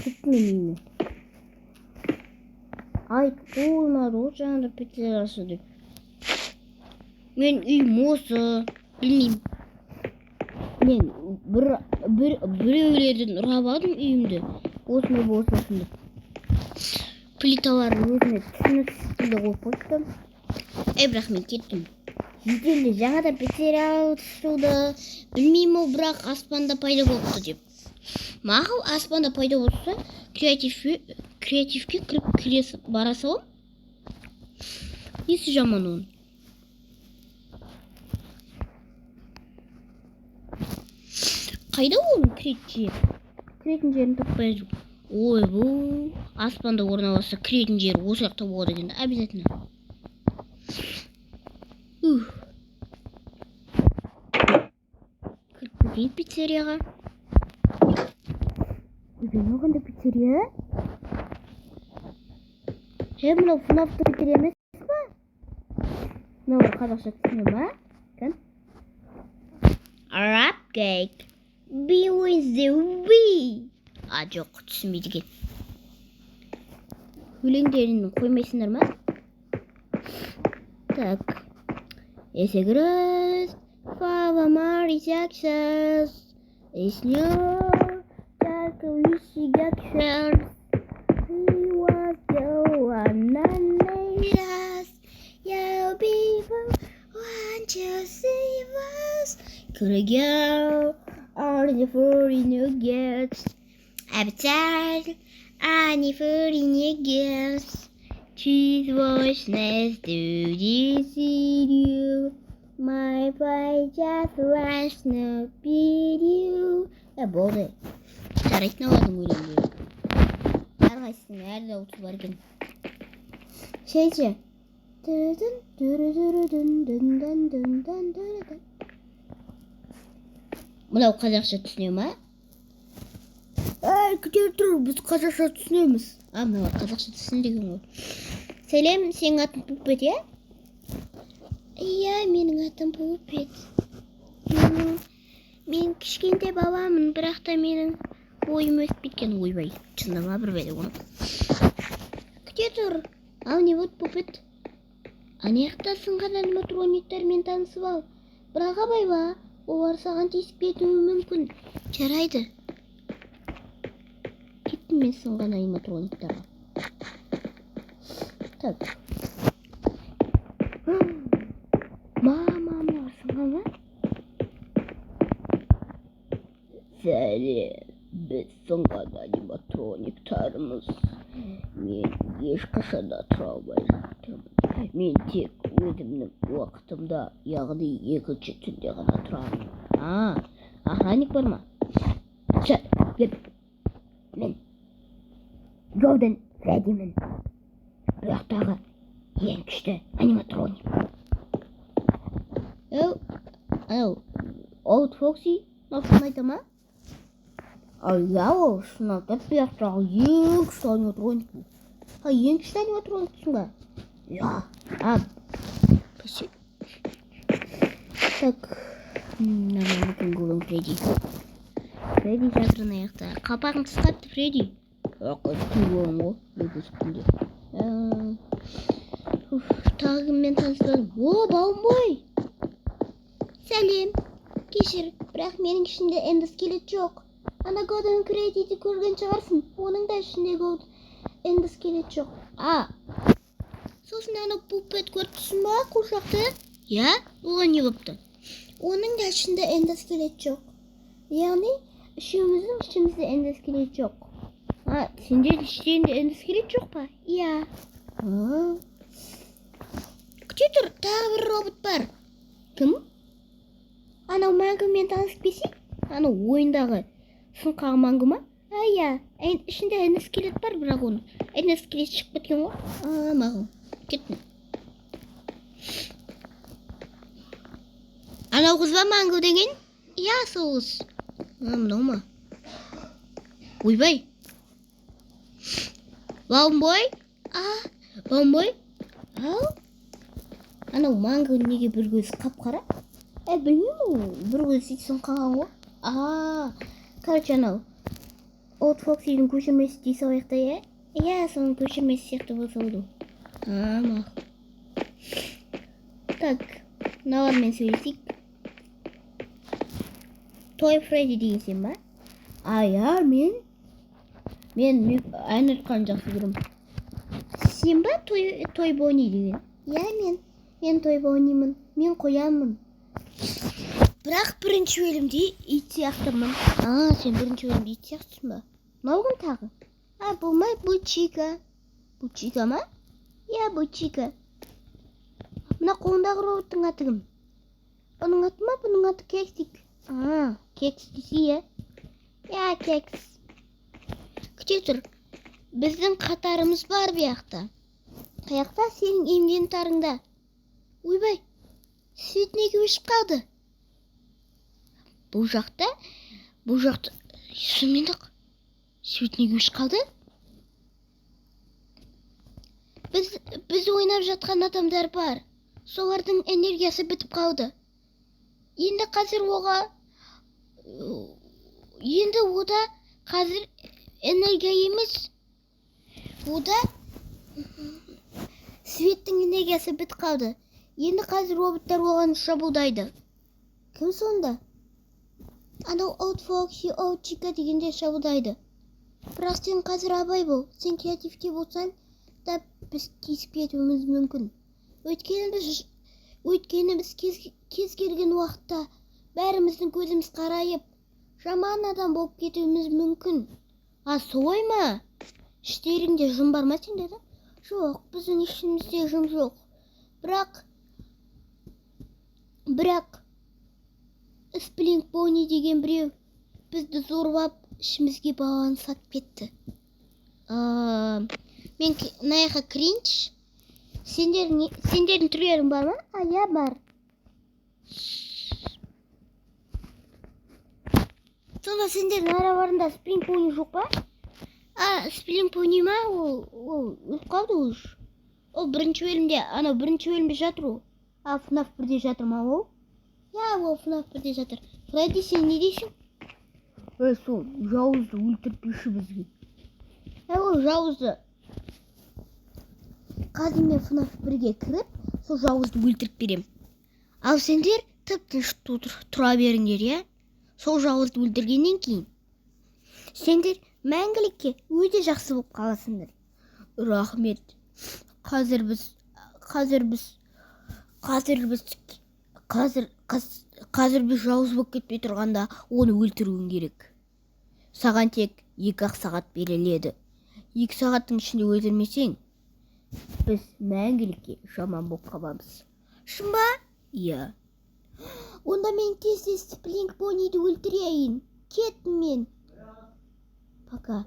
кеттім мен үйіме. Айтып болмады ғой жаңағыда пиццериясы деп. Мен үйім осы, білмеймін. Мен біреулерден ұравадым үйімді. Осындай болсын деп. Плиталарын өзіме түсініксізді қойып қойдым. Бірақ мен кеттім. Жеделде жаңада пиццерия ашылды. Білмеймін ол бірақ аспанда пайда болыпты деп. Мақұл аспанда пайда болса, креативке кіріп келесі бара салам. Несі жаман оның? Қайда оның кіретін жерін таппай жүр. Ой, бұл аспанда орналасса кіретін жері осы жақта болады екен, обязательно. Кіріп кетейін пиццерияға. Үйден оғанда пиццерия? Мынау фнафты пиццерия емес па? Мынау қазақша түсіне ма? Arab cake. Be with the we. Жоқ, түсінбейді екен. Өлеңдерін қоймайсыңдар ма? Так. Есегіріз, Фава Мари Сяксас. Еснер, Тарка Виши Гакшарс. He was the one that made us. You people want to save us. Could a girl or the foreign girls. Appetite, any foreign girls. Choose what's next to deceive you. My boy just wants to beat you. Болды. Жарайтын аладым өлеңді. Әрқайсының әр дауысы бар екен. Шейші. Мынау қазақша түсіне ма? Күтер тұр, біз қазақша түсінеміз. Мынау қазақша түсін деген ғой. Сәлем, сенің атың Пупет, е? Иә, менің атым Пупет. Мен кішкентай баламын, бірақ та менің ойым өсіп кеткен. Ойбай, шындама бір бәле оны. Күте тұр. Ал не вот Пупет? Анаяқтасың ғана аниматрониктармен танысып ал. Бірақ абай ба, олар саған тиісіп кетуі мүмкін. Жарайды. Кеттім мен сынған аниматрониктарға. Так. Мама, сынған ба? Сәлем, біз сынған аниматрониктарымыз. Мен ешқашан да тұра алмай жаттым. Мен тек өзімнің уақытымда, яғни екінші түнде ғана тұрамын. Охранник бар ма? Мен Джордан Фреддимін. Бұяқтағы ең күшті аниматроник. Олд Фокси насын айта ма? Иә, ол шыналтап бұяқтағы ең күшті аниматроник бұл. Ең күшті аниматрониксың ба? Ja, спасибо. Так, нормально голым Фредди. Фредди жатыр аяқта. Қапағын тастапты Фредди. Қойсын болым ғой, өз үстінде. Тағы кіммен таныстырдым? Бауымбой! Сәлем, кешір, бірақ менің ішінде эндоскелет жоқ. Ана Голден Фреддиді көрген шығарсың, оның да ішінде эндоскелет жоқ. Сосын ана Пупет көрттісің ба, қошақты? Я? Оған не бопты? Оның да ішінде эндоскелет жоқ. Яғни, үшеуміздің ішімізде эндоскелет жоқ. Сенде ішінде эндоскелет жоқ па? Я. Күте тұр, тағы бір робот бар. Кім? Анау мәңгімен танысып бесей? Анау ойындағы сынқағы мәңгі ма? Я. Ішінде эндоскелет бар, бірақ оның. Эндоскелет шығып кеткен ғой. Мағыл. Кеттім. Анау қыз ба мәңгі деген? Я, сол қыз. Мынау ма? Ойбай. Бауымбой? Бауымбой? Анау мәңгі неге бір көз қап-қара? Білмеймін, бір көз сөйтсін қалған ғой. Короче, анау. Old Foxy'дің көшірмесі дей салайық та, иә? Иә, соның көшірмесі сияқты болса болды. Мақұл. Так, мыналармен сөйлесейік. Той Фредди деген сен ба? Иә, мен ән айтқанды жақсы көремін. Сен ба той Бонни деген? Иә, мен той Боннимін. Мен қоямын. Бірақ бірінші өлімде ит сияқтымын. Сен бірінші өлімде ит сияқтысың ба? Мынау кім тағы? Болмай, бұл Чика. Бұл Чика ма? Иә, бұл Чика. Мына қолындағы роботтың аты кім? Оның аты ма? Бұның аты Кексик. Кекс десе, иә, Кекс. Күте тұр. Біздің қатарымыз бар бұяқта. Қаяқта сенің инвентарыңда. Ойбай, свет неге өшіп қалды? Бұл жақта, шынымен-ақ свет неге өшіп қалды? Біз ойнап жатқан адамдар бар. Солардың энергиясы бітіп қалды. Енді ода қазір энергия емес. Ода светтің энергиясы бітіп қалды. Енді қазір роботтар оған шабуылдайды. Кім сонда? Анау Old Foxy, Old Chica дегенде шабуылдайды. Бірақ сен қазір абай бол. Сен креативте болсаң да біз кесіп кетуіміз мүмкін. Өйткені біз кез келген уақытта бәріміздің көзіміз қарайып, жаман адам болып кетуіміз мүмкін. Солай ма? Іштеріңде жын бар ма сенде? Жоқ, біздің ішімізде жын жоқ. Бірақ Сплинк Бонни деген біреу бізді зорлап ішімізге баланы сатып кетті. Мен наяққа кринж. Сендердің түрлерің бар ма? Иә, бар. Сонда сендердің араларында Сплинк Бонни жоқ па? Сплинк Бонни ма? Ол өліп қалды ол. Ол бірінші өлімде жатыр ол. FNAF 1-де жатыр ма ол? Иә, ол FNAF 1-де жатыр. Фредди, сен не дейсің? Сол жауызды өлтіртпеші бізге. Ол жауызды. Қазір мен FNAF 1-ге кіріп, сол жауызды өлтіріп берем. Ал сендер тып-тыныш тұра беріңдер, иә? Сол жауызды өлтіргеннен кейін сендер мәңгілікке өте жақсы болып қаласыңдар. Рахмет. Қазір біз жауыз болып кетпей тұрғанда оны өлтіруің керек. Саған тек 2 сағат беріледі. 2 сағаттың ішінде өлтірмесең, біз мәңгілікке жаман болып қаламыз. Шын ба? Иә. Онда мен тез Сплинк Бонниді өлтірейін. Кеттім мен. Пока.